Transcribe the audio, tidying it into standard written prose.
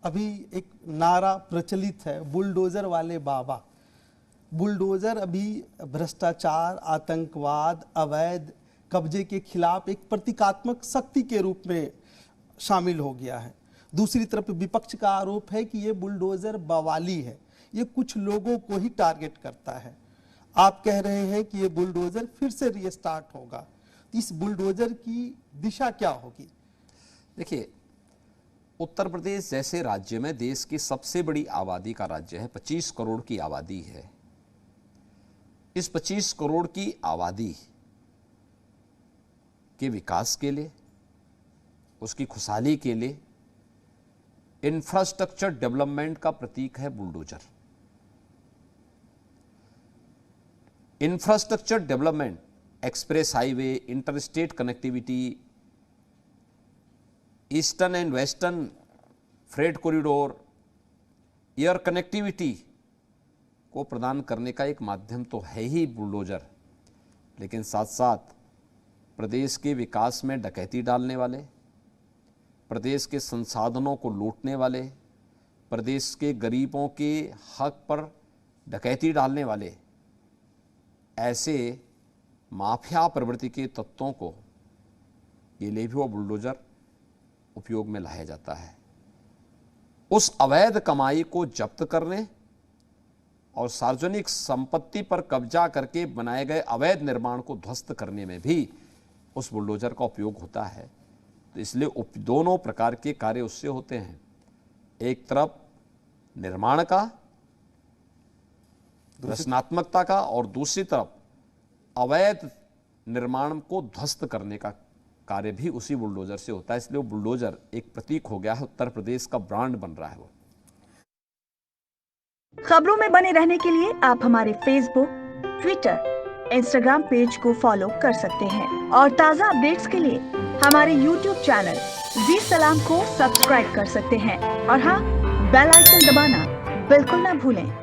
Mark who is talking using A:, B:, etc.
A: अभी एक नारा प्रचलित है, बुलडोजर वाले बाबा। बुलडोजर अभी भ्रष्टाचार, आतंकवाद, अवैध कब्जे के खिलाफ एक प्रतीकात्मक शक्ति के रूप में शामिल हो गया है। दूसरी तरफ विपक्ष का आरोप है कि ये बुलडोजर बवाली है, ये कुछ लोगों को ही टारगेट करता है। आप कह रहे हैं कि ये बुलडोजर फिर से रीस्टार्ट होगा, इस बुलडोजर की दिशा क्या होगी?
B: देखिए, उत्तर प्रदेश जैसे राज्य में, देश की सबसे बड़ी आबादी का राज्य है, 25 करोड़ की आबादी है। इस 25 करोड़ की आबादी के विकास के लिए, उसकी खुशहाली के लिए इंफ्रास्ट्रक्चर डेवलपमेंट का प्रतीक है bulldozer. Infrastructure development, express highway, interstate connectivity, eastern and western freight corridor, air connectivity को प्रदान करने का एक माध्यम तो है ही बुलडोजर, लेकिन साथ साथ प्रदेश के विकास में डकैती डालने वाले, प्रदेश के संसाधनों को लूटने वाले, प्रदेश के गरीबों के हक पर डकैती डालने वाले ऐसे माफिया प्रवृत्ति के तत्वों को ये ले भी वो बुलडोजर उपयोग में लाया जाता है। उस अवैध कमाई को जब्त करने और सार्वजनिक संपत्ति पर कब्जा करके बनाए गए अवैध निर्माण को ध्वस्त करने में भी उस बुलडोजर का उपयोग होता है। तो इसलिए दोनों प्रकार के कार्य उससे होते हैं, एक तरफ निर्माण का, रचनात्मकता का, और दूसरी तरफ अवैध निर्माण को ध्वस्त करने का कार्य भी उसी बुलडोजर से होता है। इसलिए वो बुलडोजर एक प्रतीक हो गया है, उत्तर प्रदेश का ब्रांड बन रहा है वो।
C: खबरों में बने रहने के लिए आप हमारे फेसबुक, ट्विटर, इंस्टाग्राम पेज को फॉलो कर सकते हैं और ताज़ा अपडेट्स के लिए हमारे यूट्यूब चैनल जी सलाम को सब्सक्राइब कर सकते हैं। और हाँ, बेल आइकन दबाना बिल्कुल ना भूलें।